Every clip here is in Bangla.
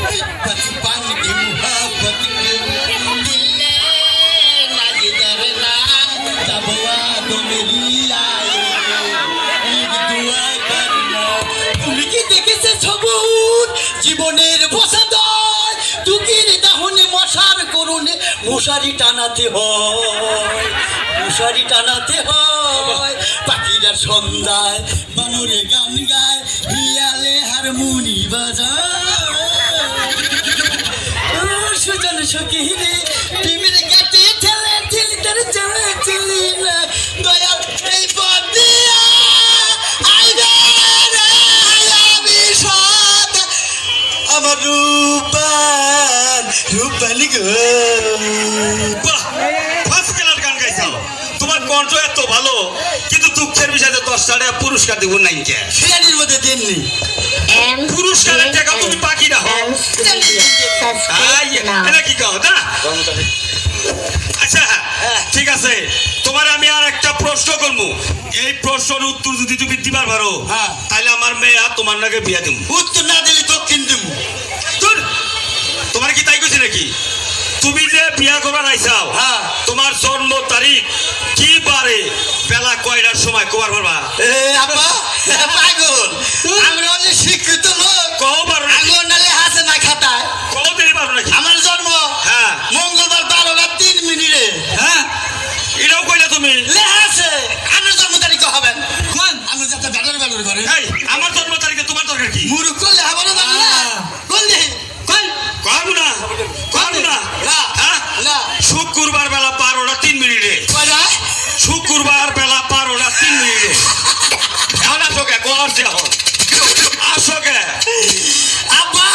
बचपन की मोहब्बत क्यों दिल ने ना जिधर ना जब याद मेरी आए एक दुआ करना তুমি কি দেখেছে সবুজ জীবনের বসাদয় দুঃখের দাহনে মশার করুণে মশারি টানাতে হয় পাখিরা সন্ধ্যায় বানরে গান গায় হিয়ালে হারমোনি বাজায় সুজন সখী রে প্রেমের গাতে ঠেলে ঠেলি তার চলে চলি না দয়াল এই পথ দিয়া আইবে রে আমি সাদ আমার রূপালি গো বাহ ফার্স্ট ক্লাস গান গাইছাও তোমার কণ্ঠ এত ভালো কিন্তু দুঃখের বিষয়ে 10 টাকা পুরস্কার দেব নাই কে শিয়ানির মধ্যে দেননি পুরস্কারের টাকা তুমি বাকি রাখো এটা কি কও না আচ্ছা ঠিক আছে তোমার আমি আর একটা প্রশ্ন করব এই প্রশ্নের উত্তর যদি তুমি দিবার পারো তাহলে আমার মেয়ে আর তোমার নাকি বিয়া দেব উত্তর না দিলে দক্ষিণ দেব তোমার কি তাই কইছে নাকি তুমি যে বিয়া করবার আইছাও তোমার জন্ম তারিখ কি বারে বেলা কয়টার সময় কবার পারবা আপা পাগল আমরা অনেক শিক্ষিত লোক কও পারো আগুন নালে হাসে না খাতায় কও দিতে পারো নাকি আমার জন্ম মঙ্গলবার 12:03 এটাও কইলা তুমি আছে আমার জন্ম তারিখ হবেন আমি যাতে ব্যাটার ব্যাটার করে আমার জন্ম তারিখে তোমার দরকার কি মুরুখ করলে হবে না কোন দিন কইবো না শুক্রবার বেলা 12:03 শুক্রবার বেলা 12:03 এখন আসো কে গলার আসো কে আব্বা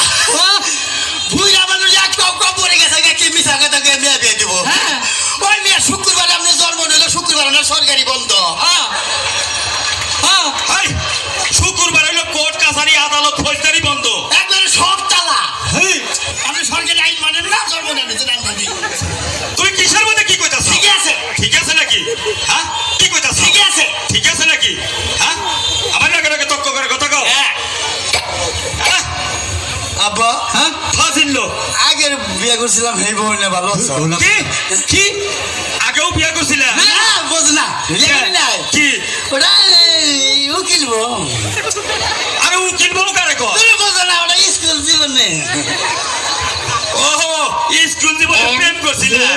বুঝা মানুষ এক পাও পড়ে গেছে কি মিশা কথা কে মেয়ে বিয়ে দিব ওই মেয়ে শুক্রবার আপনি জন্ম নিল শুক্রবার না সরকারি বন্ধ শুক্রবার হইলো কোর্ট কাছারি আদালত ফৌজদারি বন্ধ একবারে সব তালা আপনি সরকারি আইন মানেন না জন্ম নেন তুই কিসের মধ্যে কি কইতাছ ঠিক আছে নাকি কি কইতাছ ঠিক আছে নাকি আমার নাকি তক্ক করে কথা কও আব্বা ফাজিল লোক আগের বিয়ে করছিলাম হেই বউ না ভালো কি আগেও বিয়ে করছিলা না বুঝ না কি ওটা উকিল বউ আরে উকিল বউ কারে কও তুমি বুঝ না ওটা স্কুল জীবনে ওহো স্কুল জীবনে প্রেম করছিলা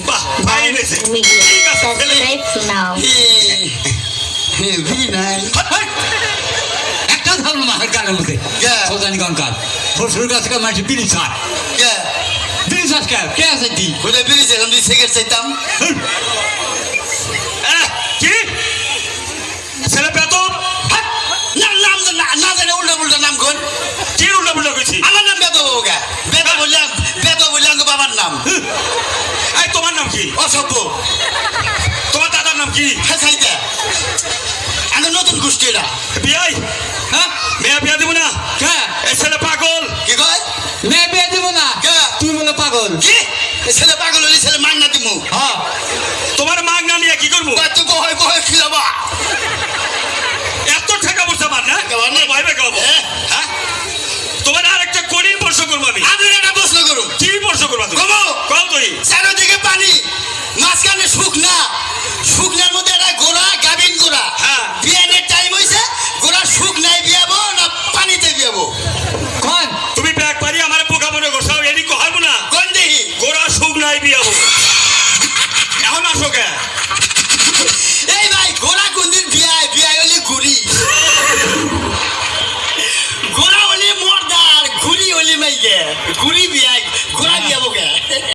বাহ ভাই নেছে ঠিক আছে ভি নাই একটা ধর্ম মার গানের মধ্যে সোজানি গনকার ফসুর গাছ কা মাটি বিড়ি ছাড় বিড়ি ছাড় কে আছে দি ওটা বিড়ি এখন দুই সিগারেট চাইতাম কি ছেলে বেতন নাম না জানে উল্টা উল্টা নাম কোন কি উল্টা উল্টা কইছি আমার নাম বেদ হোগা বেদ বললাম বাবার নাম এই তোমার নাম কি অসভ্য তোমার দাদার নাম কি খাইতে আমি নতুন গোষ্ঠীরা বিয়াই মেয়ে বিয়া দিব না কে এই ছেলে পাগল কি কয় মেয়ে বিয়ে দিব না কে তুই বলে পাগল কি এই ছেলে পাগল হলে ছেলে মাগনা দিমু তোমার মাগ না নিয়ে কি করবো তো কয় খিলাবা এত টাকা পয়সা মার না ভাইবে খাবো তোমার আরেকটা কঠিন প্রশ্ন করবো আমি একটা প্রশ্ন করুন কি প্রশ্ন করবো তুমি কও তুই চারিদিকে পানি মাঝখানে শুকনার মধ্যে একটা গোড়া গাভিন গোড়া বিয়ানের টাইম হয়েছে গোড়া শুকনায় বিয়াবো না পানিতে বিয়াবো তুমি ব্যাগ পারি আমার পোকা মনে করছাও এদিক হারবো না কোন দেখি গোড়া শুকনায় বিয়াবো